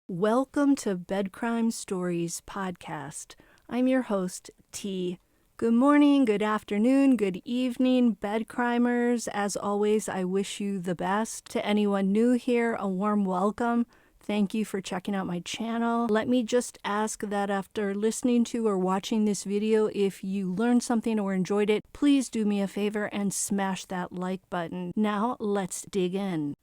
Welcome to Bed Crime Stories podcast. I'm your host, T. Good morning, good afternoon, good evening, bed crimers. As always, I wish you the best. To anyone new here, a warm welcome. Thank you for checking out my channel. Let me just ask that after listening to or watching this video, if you learned something or enjoyed it, please do me a favor and smash that like button. Now, let's dig in.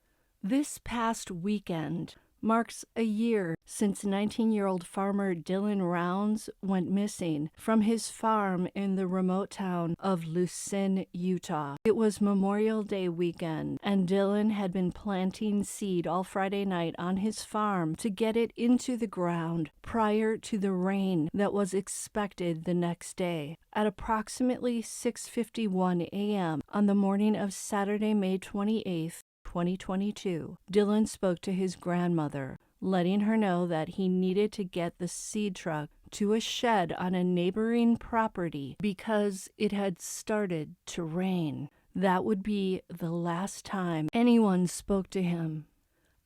This past weekend marks a year since 19-year-old farmer Dylan Rounds went missing from his farm in the remote town of Lucin, Utah. It was Memorial Day weekend, and Dylan had been planting seed all Friday night on his farm to get it into the ground prior to the rain that was expected the next day. At approximately 6:51 a.m. on the morning of Saturday, May 28th, 2022, Dylan spoke to his grandmother, letting her know that he needed to get the seed truck to a shed on a neighboring property because it had started to rain. That would be the last time anyone spoke to him,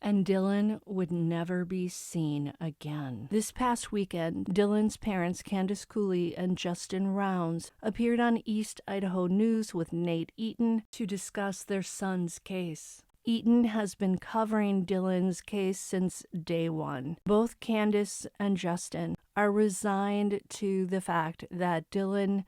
and Dylan would never be seen again. This past weekend, Dylan's parents, Candice Cooley and Justin Rounds, appeared on East Idaho News with Nate Eaton to discuss their son's case. Eaton has been covering Dylan's case since day one. Both Candice and Justin are resigned to the fact that Dylan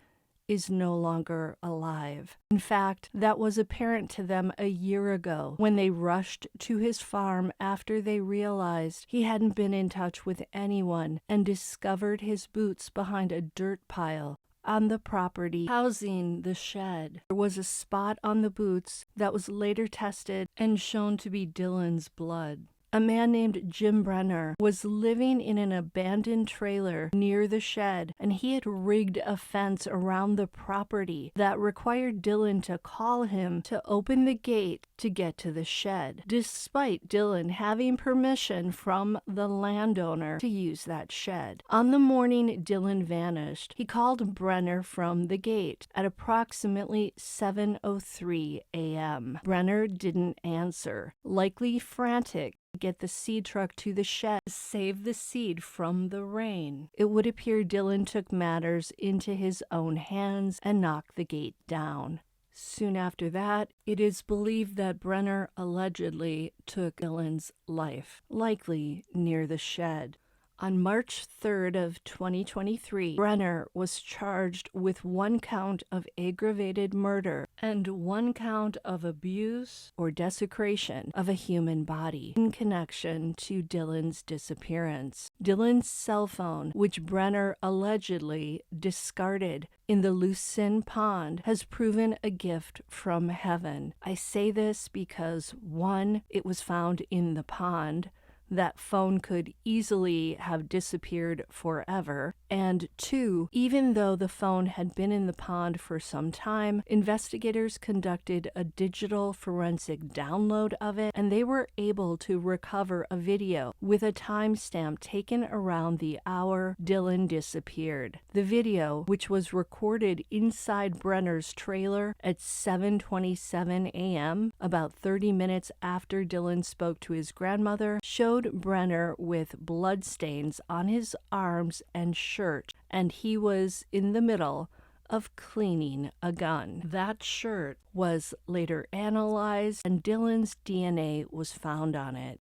is no longer alive. In fact, that was apparent to them a year ago when they rushed to his farm after they realized he hadn't been in touch with anyone and discovered his boots behind a dirt pile on the property housing the shed. There was a spot on the boots that was later tested and shown to be Dylan's blood. A man named James Brenner was living in an abandoned trailer near the shed, and he had rigged a fence around the property that required Dylan to call him to open the gate to get to the shed, despite Dylan having permission from the landowner to use that shed. On the morning Dylan vanished, he called Brenner from the gate at approximately 7:03 a.m. Brenner didn't answer, likely frantic to get the seed truck to the shed to save the seed from the rain. It would appear Dylan took matters into his own hands and knocked the gate down. Soon after that, it is believed that Brenner allegedly took Dylan's life, likely near the shed. On March 3rd of 2023, Brenner was charged with 1 count of aggravated murder and 1 count of abuse or desecration of a human body in connection to Dylan's disappearance. Dylan's cell phone, which Brenner allegedly discarded in the Lucin pond, has proven a gift from heaven. I say this because 1, it was found in the pond. That phone could easily have disappeared forever. And 2, even though the phone had been in the pond for some time, investigators conducted a digital forensic download of it, and they were able to recover a video with a timestamp taken around the hour Dylan disappeared. The video, which was recorded inside Brenner's trailer at 7:27 a.m., about 30 minutes after Dylan spoke to his grandmother, showed Brenner with bloodstains on his arms and shirt, and he was in the middle of cleaning a gun. That shirt was later analyzed, and Dylan's DNA was found on it.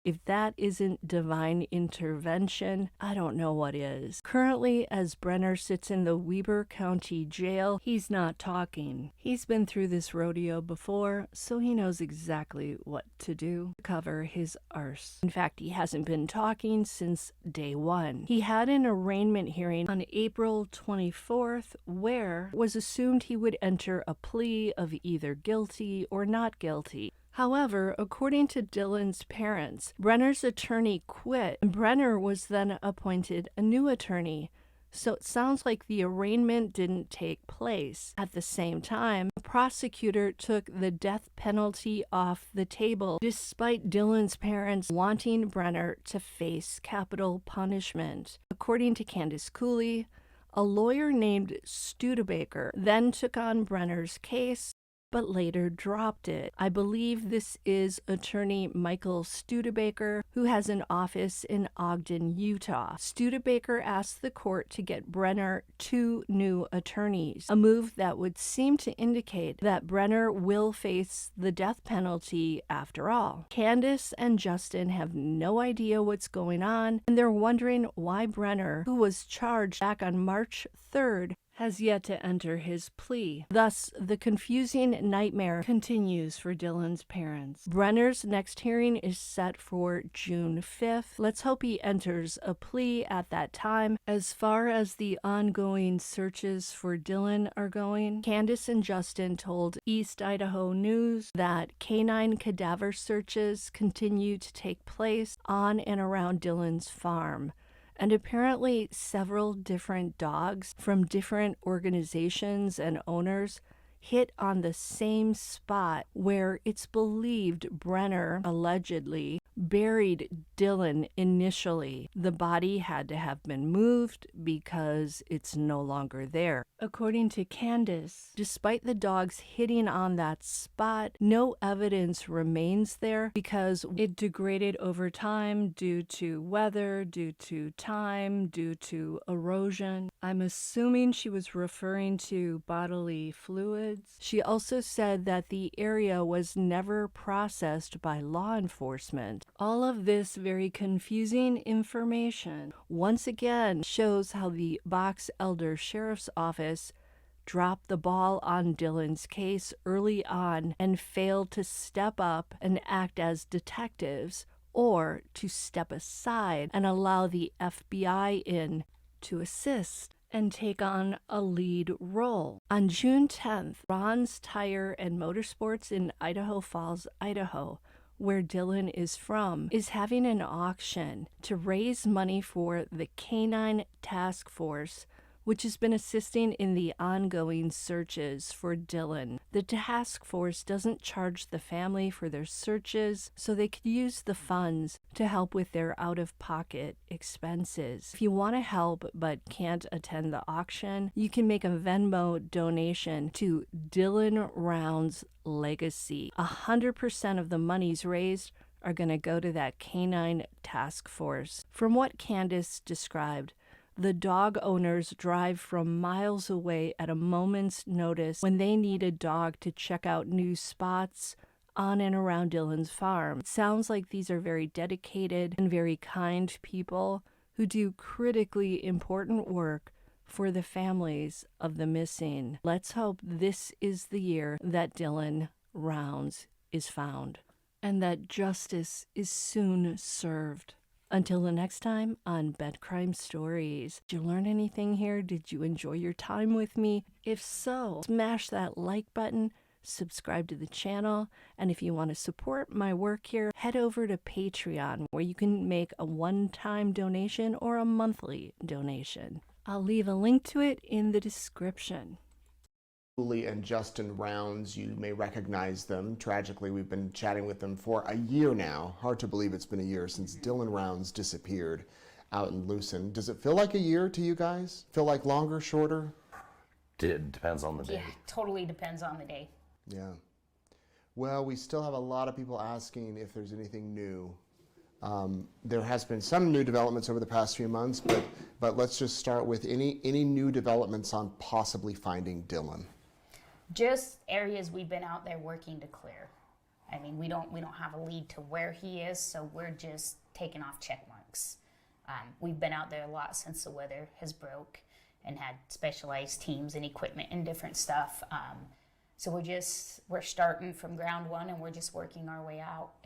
If that isn't divine intervention, I don't know what is. Currently, as Brenner sits in the Weber County Jail, he's not talking. He's been through this rodeo before, so he knows exactly what to do to cover his arse. In fact, he hasn't been talking since day one. He had an arraignment hearing on April 24th where it was assumed he would enter a plea of either guilty or not guilty. However, according to Dylan's parents, Brenner's attorney quit, and Brenner was then appointed a new attorney. So it sounds like the arraignment didn't take place. At the same time, the prosecutor took the death penalty off the table, despite Dylan's parents wanting Brenner to face capital punishment. According to Candice Cooley, a lawyer named Studebaker then took on Brenner's case, but later dropped it. I believe this is attorney Michael Studebaker, who has an office in Ogden, Utah. Studebaker asked the court to get Brenner 2 new attorneys, a move that would seem to indicate that Brenner will face the death penalty after all. Candice and Justin have no idea what's going on, and they're wondering why Brenner, who was charged back on March 3rd, has yet to enter his plea. Thus, the confusing nightmare continues for Dylan's parents. Brenner's next hearing is set for June 5th. Let's hope he enters a plea at that time. As far as the ongoing searches for Dylan are going, Candice and Justin told East Idaho News that canine cadaver searches continue to take place on and around Dylan's farm. And apparently several different dogs from different organizations and owners hit on the same spot where it's believed Brenner allegedly buried Dylan initially. The body had to have been moved because it's no longer there. According to Candice, despite the dogs hitting on that spot, no evidence remains there because it degraded over time due to weather, due to time, due to erosion. I'm assuming she was referring to bodily fluids. She also said that the area was never processed by law enforcement. All of this very confusing information once again shows how the Box Elder Sheriff's Office dropped the ball on Dylan's case early on and failed to step up and act as detectives or to step aside and allow the FBI in to assist and take on a lead role. On June 10th, Ron's Tire and Motorsports in Idaho Falls, Idaho, where Dylan is from, is having an auction to raise money for the Canine Task Force, which has been assisting in the ongoing searches for Dylan. The task force doesn't charge the family for their searches, so they could use the funds to help with their out-of-pocket expenses. If you want to help but can't attend the auction, you can make a Venmo donation to Dylan Round's Legacy. 100% of the monies raised are going to go to that canine task force. From what Candice described, the dog owners drive from miles away at a moment's notice when they need a dog to check out new spots on and around Dylan's farm. It sounds like these are very dedicated and very kind people who do critically important work for the families of the missing. Let's hope this is the year that Dylan Rounds is found and that justice is soon served. Until the next time on Bed Crime Stories. Did you learn anything here? Did you enjoy your time with me? If so, smash that like button, subscribe to the channel, and if you want to support my work here, head over to Patreon, where you can make a one-time donation or a monthly donation. I'll leave a link to it in the description. Cooley and Justin Rounds, you may recognize them. Tragically, we've been chatting with them for a year now. Hard to believe it's been a year since Dylan Rounds disappeared out in Lucin. Does it feel like a year to you guys? Feel like longer, shorter? It depends on the day. Yeah, totally depends on the day. Yeah. Well, we still have a lot of people asking if there's anything new. There has been some new developments over the past few months, but let's just start with any new developments on possibly finding Dylan. Just areas we've been out there working to clear. I mean, we don't have a lead to where he is, so we're just taking off check marks. We've been out there a lot since the weather has broke and had specialized teams and equipment and different stuff. So we're starting from ground one and we're just working our way out.